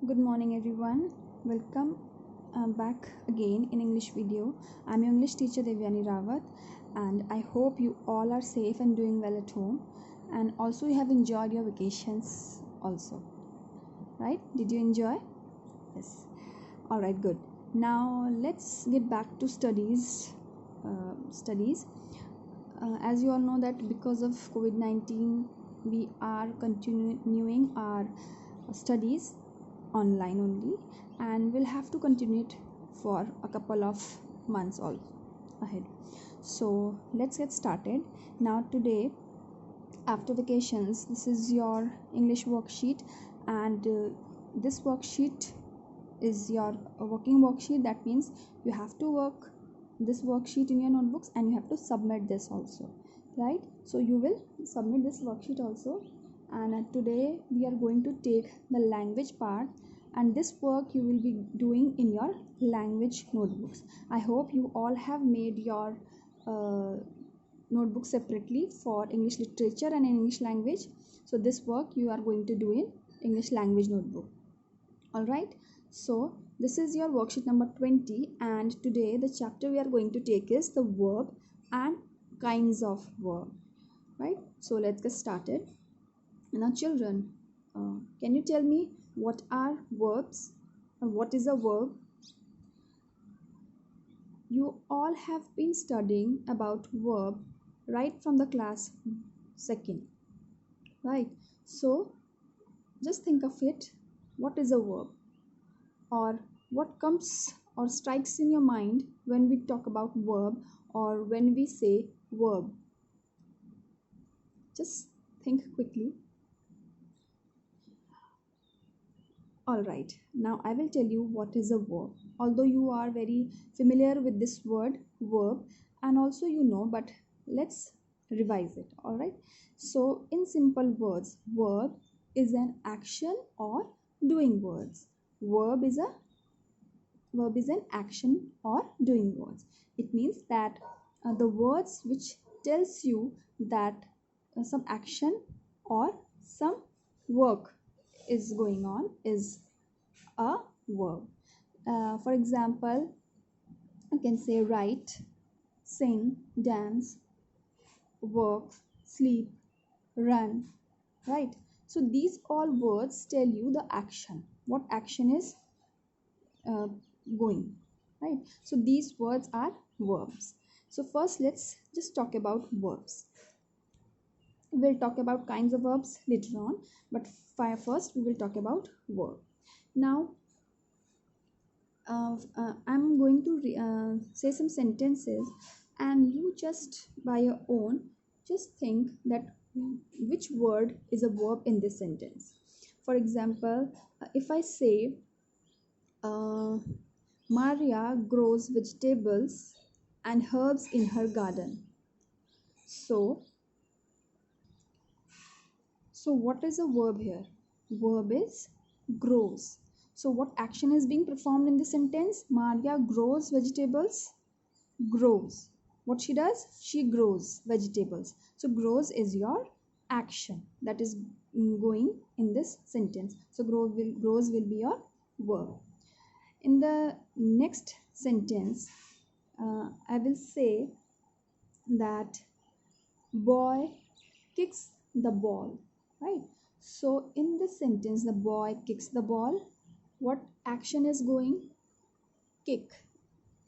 Good morning everyone. Welcome back again in English video. I'm your English teacher Devyani Rawat and I hope you all are safe and doing well at home, and also you have enjoyed your vacations also, right? Did you enjoy? Yes. All right, good. Now let's get back to studies. As you all know that because of COVID-19 we are continuing our studies online only, and we'll have to continue it for a couple of months all ahead. So let's get started. Now today, after vacations, this is your English worksheet, and this worksheet is your working worksheet. That means you have to work this worksheet in your notebooks and you have to submit this also, right? So you will submit this worksheet also, and today we are going to take the language part, and this work you will be doing in your language notebooks. I hope you all have made your notebook separately for English literature and English language. So this work you are going to do in English language notebook. All right, so this is your worksheet number 20, and today the chapter we are going to take is the verb and kinds of verb, right? So let's get started. Now children, can you tell me what are verbs or what is a verb? You all have been studying about verb right from the class second, right? So just think of it. What is a verb, or what comes or strikes in your mind when we talk about verb or when we say verb? Just think quickly. Alright, now I will tell you what is a verb. Although you are very familiar with this word verb and also you know, but let's revise it. Alright, so in simple words, verb is an action or doing words. Verb is an action or doing words. It means that the words which tells you that some action or some work is going on is a verb. For example, you can say write, sing, dance, work, sleep, run, right? So these all words tell you the action, what action is going, right? So these words are verbs. So first let's just talk about verbs. We'll talk about kinds of verbs later on, but first we will talk about verb. Now I'm going to say some sentences, and you just by your own just think that which word is a verb in this sentence. For example, if I say Maria grows vegetables and herbs in her garden. So what is a verb here? Verb is grows. So what action is being performed in this sentence? Maria grows vegetables. Grows. What she does? She grows vegetables. So grows is your action that is going in this sentence. So grows will be your verb. In the next sentence, I will say that boy kicks the ball, right? So in this sentence, the boy kicks the ball. What action is going? Kick.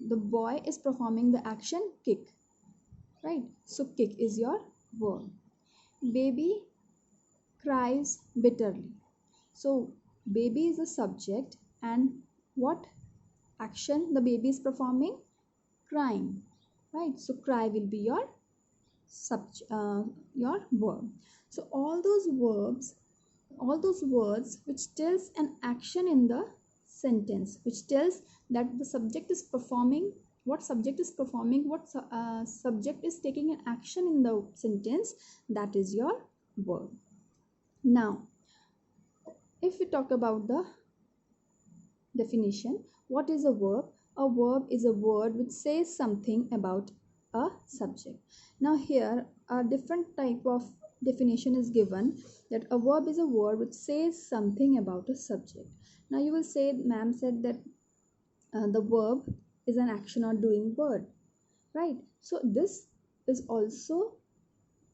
The boy is performing the action kick, right? So kick is your verb. Baby cries bitterly. So baby is the subject, and what action the baby is performing? Crying, right? So cry will be your verb. So all those words which tells an action in the sentence, which tells that the subject is performing, what subject is performing, what subject is taking an action in the sentence, that is your verb. Now if we talk about the definition, what is a verb? A verb is a word which says something about a subject. Now here are different type of definition is given that a verb is a word which says something about a subject. Now you will say, ma'am said that the verb is an action or doing word, right? So this is also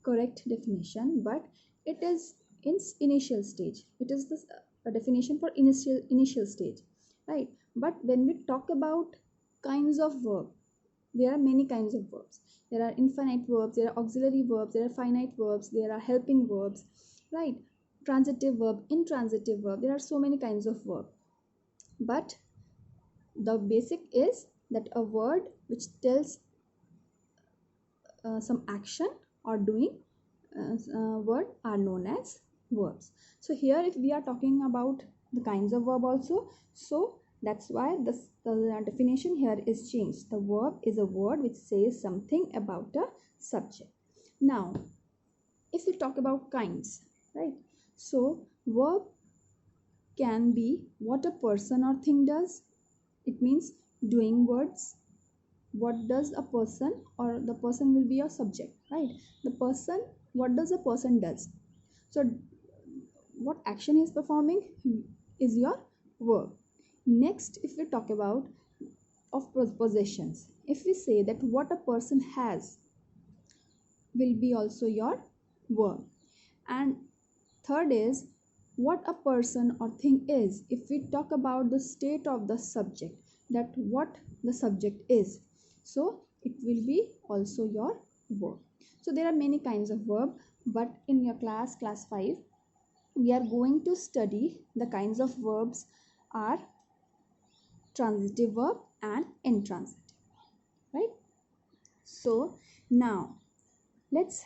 correct definition, but it is in initial stage. It is the definition for initial stage, right? But when we talk about kinds of verb, there are many kinds of verbs. There are infinite verbs, there are auxiliary verbs, there are finite verbs, there are helping verbs, right? Transitive verb, intransitive verb, there are so many kinds of verb. But the basic is that a word which tells some action or doing word are known as verbs. So here if we are talking about the kinds of verb also, so that's why the definition here is changed. The verb is a word which says something about a subject. Now if we talk about kinds, right? So verb can be what a person or thing does. It means doing words. What does a person, or the person will be your subject, right? The person, what does a person does? So what action he is performing is your verb. Next, if we talk about of possessions, if we say that what a person has will be also your verb. And third is what a person or thing is. If we talk about the state of the subject, that what the subject is, so it will be also your verb. So there are many kinds of verb, but in your class 5, we are going to study the kinds of verbs are transitive verb and intransitive, right? So now let's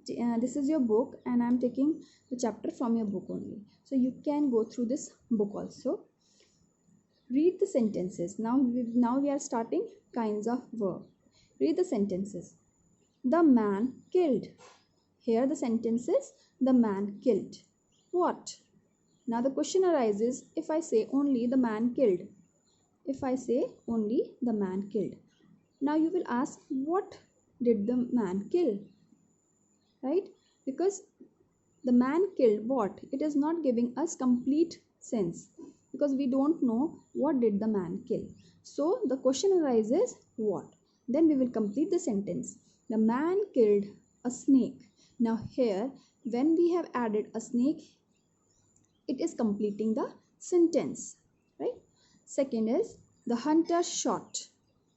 this is your book and I'm taking the chapter from your book only, so you can go through this book also. Read the sentences. Now we are starting kinds of verb. Read the sentences. The man killed. Here the sentence is the man killed. What? Now the question arises, if I say only the man killed. If I say only the man killed. Now you will ask, what did the man kill? Right? Because the man killed what? It is not giving us complete sense, because we don't know what did the man kill. So the question arises, what? Then we will complete the sentence. The man killed a snake. Now here, when we have added a snake, it is completing the sentence, right? Second is the hunter shot.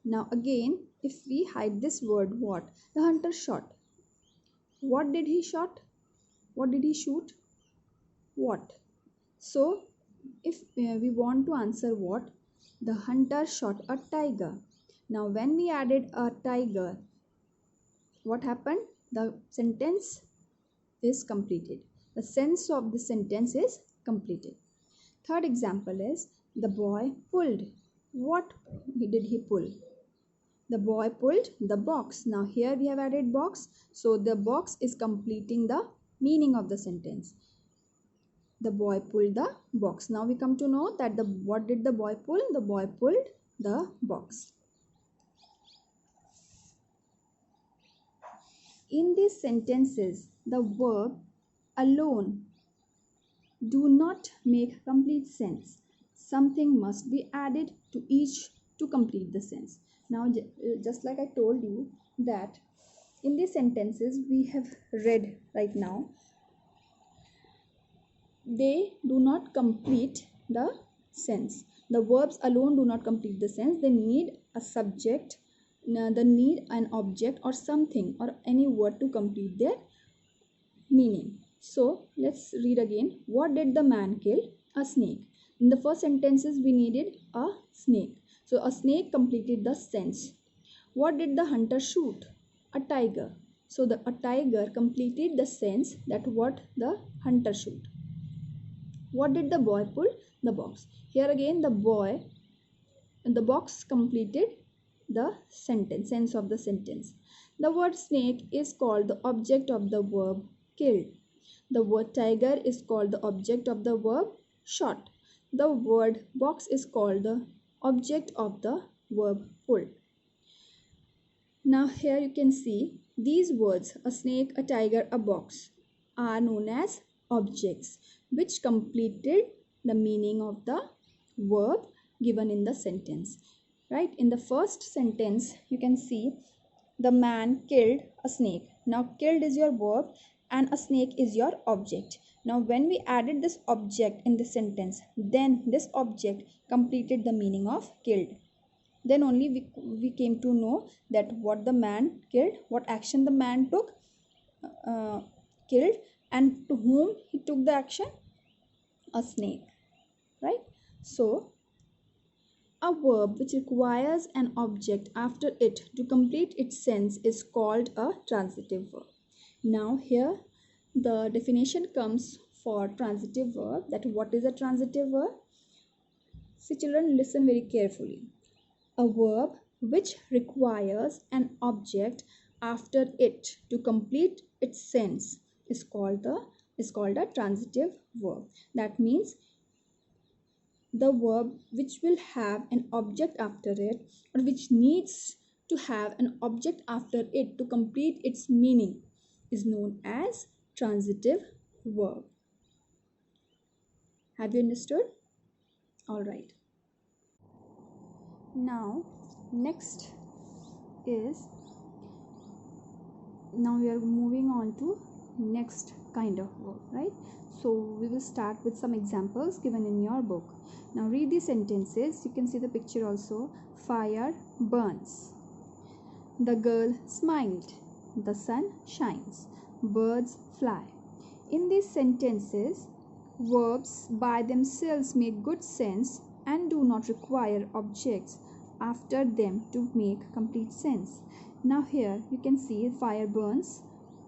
Now again, if we hide this word what, the hunter shot. What did he shot? What did he shoot? What? So if we want to answer what, the hunter shot a tiger. Now when we added a tiger, what happened? The sentence is completed. The sense of the sentence is completed. Third example is the boy pulled. What did he pull? The boy pulled the box. Now here we have added box, so the box is completing the meaning of the sentence. The boy pulled the box. Now we come to know that what did the boy pull? The boy pulled the box. In these sentences, the verb alone do not make complete sense. Something must be added to each to complete the sense. Now just like I told you that in these sentences we have read right now, they do not complete the sense. The verbs alone do not complete the sense. They need a subject, they need an object or something or any word to complete their meaning. So let's read again. What did the man kill? A snake. In the first sentences we needed a snake. So a snake completed the sense. What did the hunter shoot? A tiger. So a tiger completed the sense that what the hunter shoot. What did the boy pull? The box. Here again the boy and the box completed the sentence, sense of the sentence. The word snake is called the object of the verb killed. The word tiger is called the object of the verb shot. The word box is called the object of the verb pulled. Now here you can see these words, a snake, a tiger, a box. are known as objects which completed the meaning of the verb given in the sentence. Right? In the first sentence, you can see the man killed a snake. Now, killed is your verb and a snake is your object. Now, when we added this object in the sentence, then this object completed the meaning of killed. Then only we came to know that what the man killed, what action the man took, uh, killed, and to whom he took the action, a snake. Right? So a verb which requires an object after it to complete its sense is called a transitive verb. Now here the definition comes for transitive verb, that what is a transitive verb. See children, listen very carefully. A verb which requires an object after it to complete its sense is called a transitive verb. That means the verb which will have an object after it, or which needs to have an object after it to complete its meaning, is known as transitive verb. Have you understood? All right. Now next is, now we are moving on to next kind of verb, right? So we will start with some examples given in your book. Now read these sentences. You can see the picture also. Fire burns, the girl smiled, the sun shines, birds fly. In these sentences, verbs by themselves make good sense and do not require objects after them to make complete sense. Now here you can see fire burns,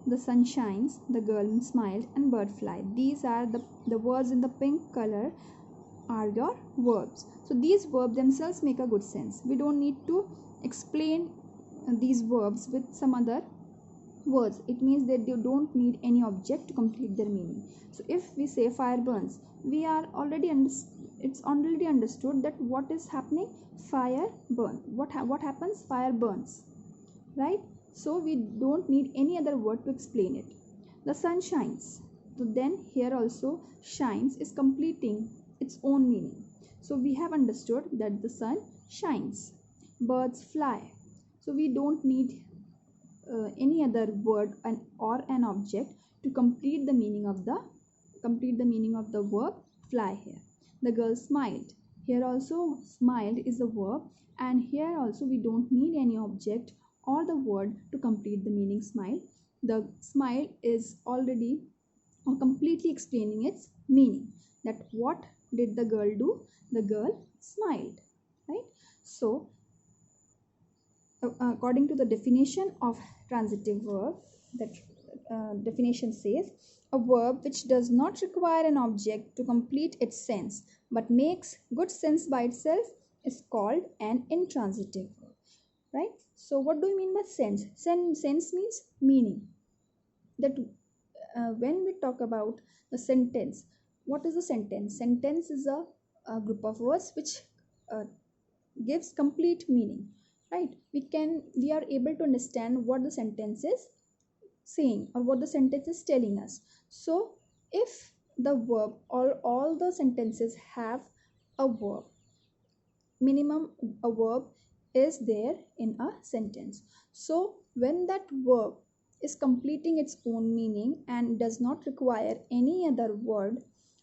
the sun shines, the girl smiled, and bird fly. These are the words in the pink color are your verbs. So these verbs themselves make a good sense. We don't need to explain these verbs with some other words. It means that they don't need any object to complete their meaning. So if we say fire burns, we are already it's already understood that what is happening. Fire burn. What happens? Fire burns, right? So we don't need any other word to explain it. The sun shines. So then here also shines is completing its own meaning. So we have understood that the sun shines. Birds fly. So we don't need any other word or an object to complete the meaning of the verb fly here. The girl smiled. Here also smiled is the verb, and here also we don't need any object or the word to complete the meaning smile. The smile is already or completely explaining its meaning, that what did the girl do? The girl smiled, right? So according to the definition of transitive verb, that definition says a verb which does not require an object to complete its sense but makes good sense by itself is called an intransitive verb, right? So what do you mean by sense? Sense means meaning. That when we talk about the sentence, what is a sentence? Sentence is a group of words which gives complete meaning, right? We are able to understand what the sentence is saying or what the sentence is telling us. So if the verb or all the sentences have a verb, minimum a verb is there in a sentence. So when that verb is completing its own meaning and does not require any other word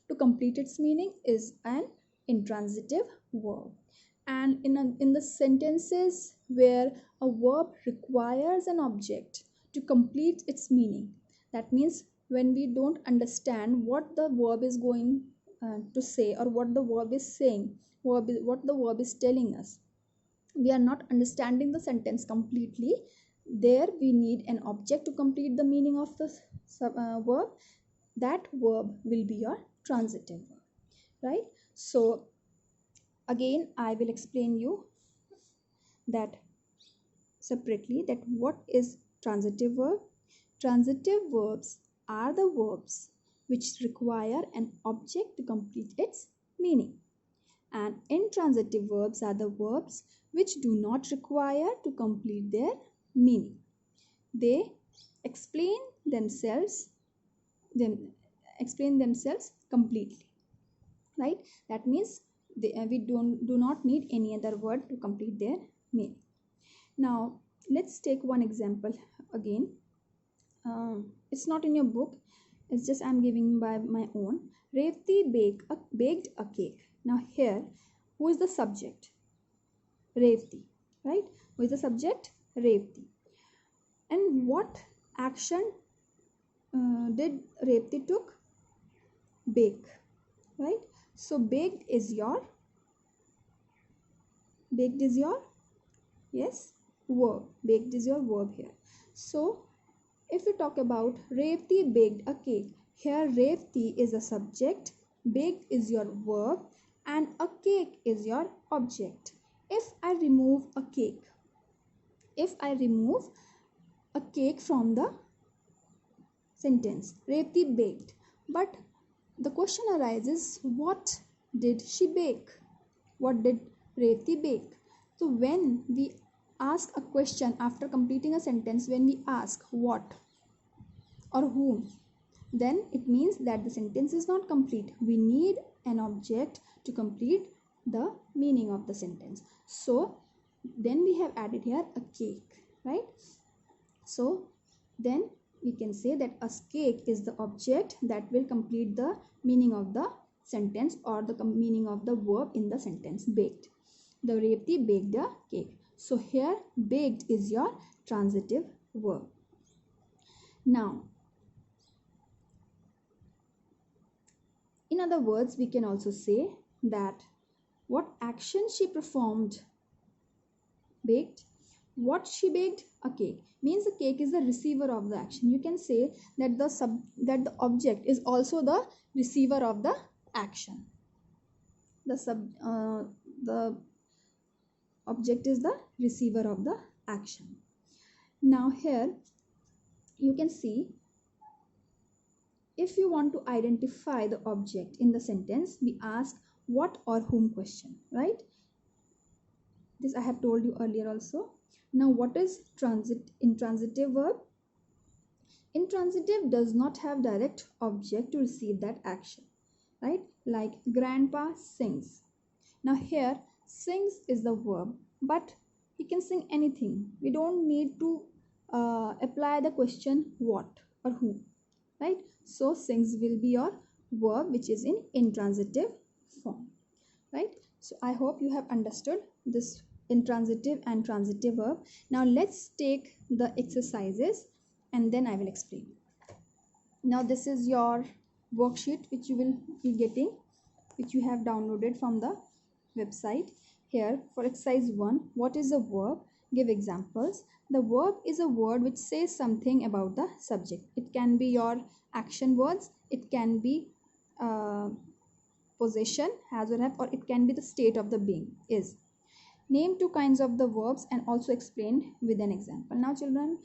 to complete its meaning is an intransitive verb. And in the sentences where a verb requires an object to complete its meaning, that means when we don't understand what the verb is going to say, or what the verb is saying, what the verb is telling us, we are not understanding the sentence completely. There we need an object to complete the meaning of the verb. That verb will be your transitive verb, right? So again I will explain you that separately, that what is transitive verb. Transitive verbs are the verbs which require an object to complete its meaning, and intransitive verbs are the verbs which do not require to complete their meaning. They explain themselves them explain themselves completely, right? That means we do not need any other word to complete their meaning. Now let's take one example again. It's not in your book, it's just I'm giving by my own. Revti baked a cake. Now here, who is the subject? Revti, right? Who is the subject? Revti. And what action did Revti took? Bake, right? So baked is your yes, verb. Baked is your verb here. So if we talk about Revti baked a cake, here Revti is a subject, baked is your verb, and a cake is your object. If I remove a cake from the sentence, Revti baked, but the question arises, what did she bake? What did Revti bake? So when we ask a question after completing a sentence, when we ask what or whom, then it means that the sentence is not complete. We need an object to complete the meaning of the sentence. So then we have added here a cake, right? So then we can say that a cake is the object that will complete the meaning of the sentence or the meaning of the verb in the sentence, baked. The Revti baked a cake. So here baked is your transitive verb. Now, in other words, we can also say that what action she performed, baked. What she baked? A cake. Means the cake is the receiver of the action. You can say that the object is also the receiver of the action. The object is the receiver of the action. Now here you can see, if you want to identify the object in the sentence, we ask what or whom question, right? This I have told you earlier also. Now what is intransitive verb? Intransitive does not have direct object to receive that action, right? Like grandpa sings. Now here sings is the verb, but he can sing anything. We don't need to apply the question what or who, right? So sings will be your verb, which is in intransitive form, right? So I hope you have understood this intransitive and transitive verb. Now let's take the exercises and then I will explain. Now this is your worksheet which you will be getting, which you have downloaded from the website. Here for exercise 1, what is a verb? Give examples. The verb is a word which says something about the subject. It can be your action words, it can be possession, has or have, or it can be the state of the being, is. Name 2 kinds of the verbs and also explain with an example. Now children,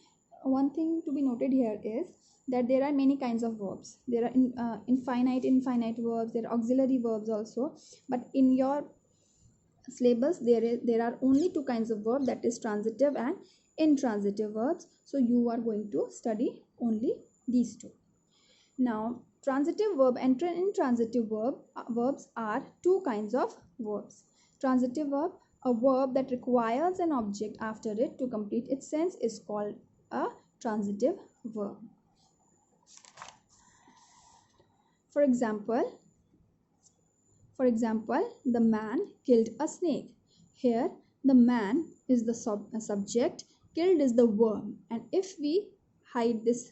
one thing to be noted here is that there are many kinds of verbs. There are infinite verbs, there are auxiliary verbs also, but in your syllabus there are only 2 kinds of verb, that is transitive and intransitive verbs. So you are going to study only these 2. Now transitive verb and intransitive verbs are 2 kinds of verbs. Transitive verb, a verb that requires an object after it to complete its sense, is called a transitive verb. For example, the man killed a snake. Here the man is the subject, killed is the verb, and if we hide these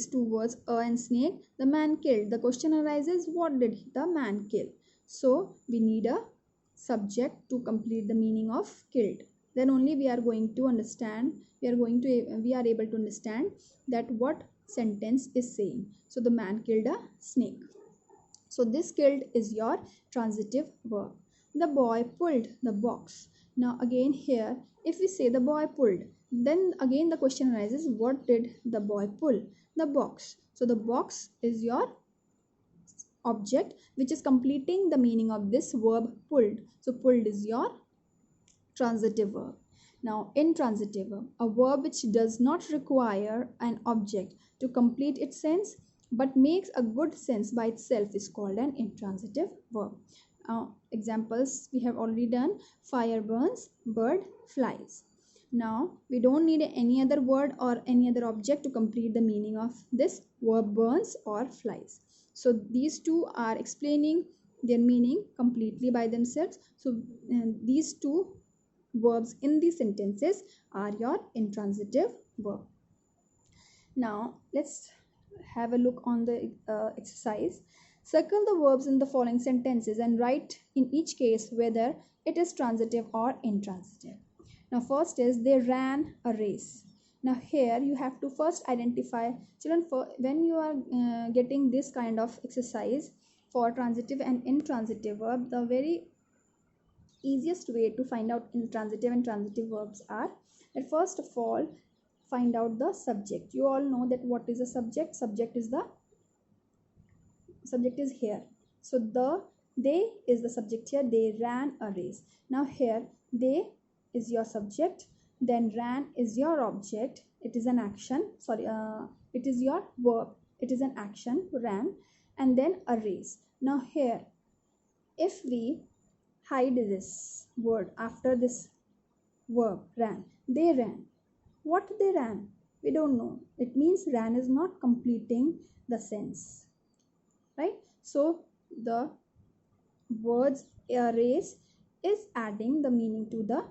2 words, a and snake, the man killed, the question arises, what did the man kill? So we need a subject to complete the meaning of killed. Then only we are able to understand that what sentence is saying. So the man killed a snake. So this killed is your transitive verb. The boy pulled the box. Now again here, if we say the boy pulled, then again the question arises, what did the boy pull? The box. So the box is your object which is completing the meaning of this verb pulled. So pulled is your transitive verb. Now intransitive verb, a verb which does not require an object to complete its sense but makes a good sense by itself is called an intransitive verb. Examples we have already done: fire burns, bird flies. Now we don't need any other word or any other object to complete the meaning of this verb burns or flies. So these two are explaining their meaning completely by themselves. So these two verbs in these sentences are your intransitive verb. Now let's have a look on the exercise. Circle the verbs in the following sentences and write in each case whether it is transitive or intransitive. Now first is they ran a race. Now here you have to first identify, children, for when you are getting this kind of exercise for transitive and intransitive verb, the very easiest way to find out intransitive and transitive verbs are that first of all find out the subject. You all know that what is a subject. Subject is here. So they is the subject here. They ran a race. Now here they is your subject, then ran is your object. It is an action. It is your verb. It is an action, ran, and then a race. Now here if we hide this word after this verb ran, they ran. What they ran? We don't know. It means ran is not completing the sense, right? So the words race is adding the meaning to the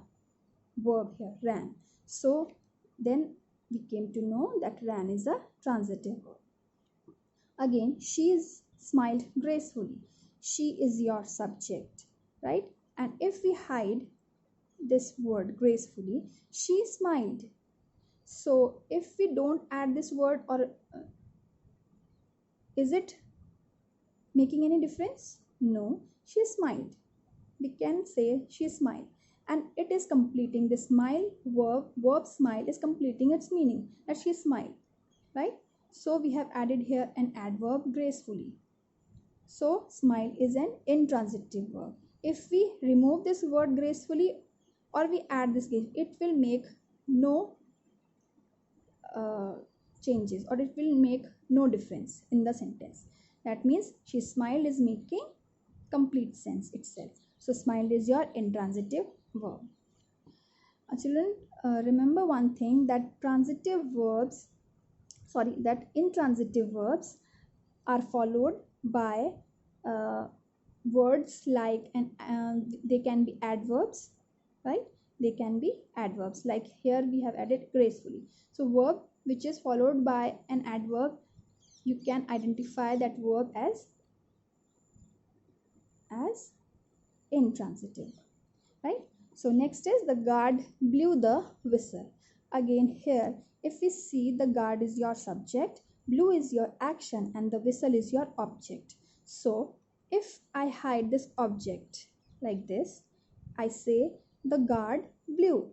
verb here, ran. So then we came to know that ran is a transitive verb. Again, she smiled gracefully. She is your subject, right? And if we hide this word gracefully, she smiled. So if we don't add this word, or is it making any difference? No, she smiled. We can say she smiled, and it is completing the smile verb smile is completing its meaning that she smiled, right? So we have added here an adverb gracefully. So smile is an intransitive verb. If we remove this word gracefully or we add this, it will make no changes, or it will make no difference in the sentence. That means she smiled is making complete sense itself. So smiled is your intransitive verb. Children, remember one thing, that intransitive verbs are followed by words like, and they can be adverbs, right? They can be adverbs, like here we have added gracefully. So verb which is followed by an adverb, you can identify that verb as intransitive, right? So next is the guard blew the whistle. Again here if we see, the guard is your subject, blew is your action, and the whistle is your object. So if I hide this object like this, I say the guard blew.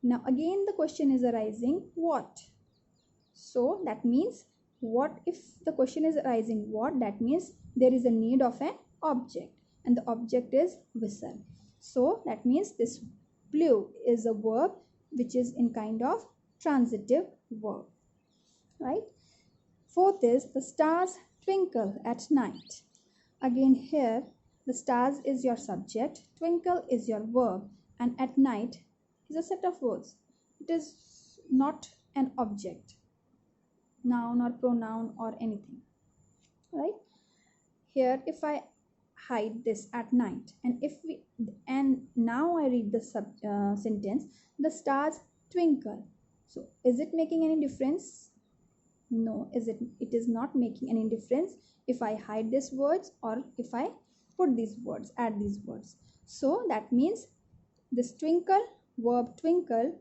Now again the question is arising, what? So that means, what if the question is arising what, that means there is a need of an object, and the object is whistle. So that means this blew is a verb which is in kind of transitive verb, right? Fourth is the stars twinkle at night. Again here the stars is your subject, twinkle is your verb, and at night is a set of words. It is not an object, noun or pronoun or anything, right? Here if I hide this at night, and now I read the sentence, the stars twinkle. So is it making any difference? No, it is not making any difference if I hide these words or if I put these words, add these words. So that means this twinkle, verb twinkle,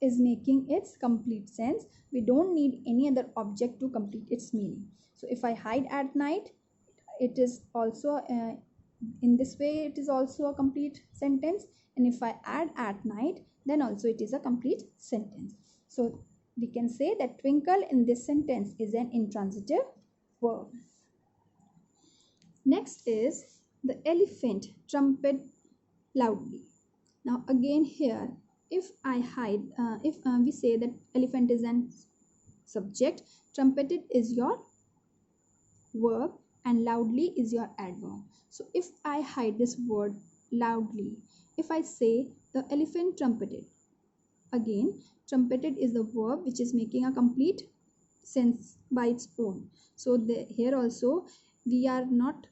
is making its complete sense. We don't need any other object to complete its meaning. So if I hide at night, it is also in this way it is also a complete sentence, and if I add at night, then also it is a complete sentence. So we can say that twinkle in this sentence is an intransitive verb. Next is the elephant trumpeted loudly. Now again here if I hide, if we say that elephant is an subject, trumpeted is your verb, and loudly is your adverb. So if I hide this word loudly, if I say the elephant trumpeted, again trumpeted is the verb which is making a complete sense by its own. So here also we are not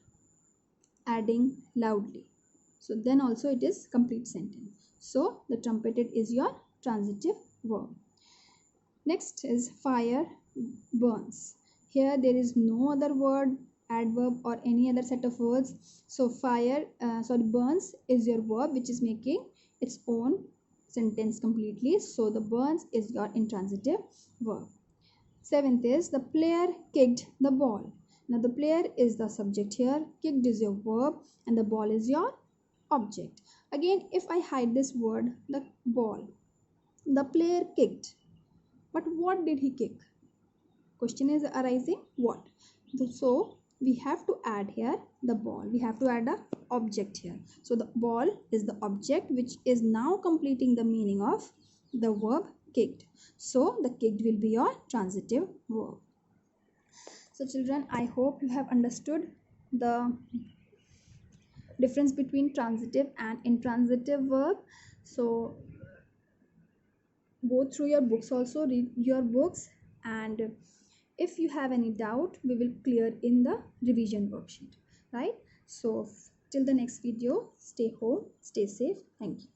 adding loudly. So then also it is complete sentence. So the trumpeted is your transitive verb. Next is fire burns. Here there is no other word, adverb or any other set of words. So burns is your verb which is making its own sentence completely. So the burns is your intransitive verb. Seventh is the player kicked the ball. Now the player is the subject here, kicked is your verb, and the ball is your object. Again, if I hide this word, the ball, the player kicked. But what did he kick? Question is arising, what? So we have to add here the ball. We have to add a object here. So the ball is the object which is now completing the meaning of the verb kicked. So the kicked will be your transitive verb. So children, I hope you have understood the difference between transitive and intransitive verb. So go through your books also, read your books, and if you have any doubt we will clear in the revision worksheet, right? So till the next video, stay home, stay safe. Thank you.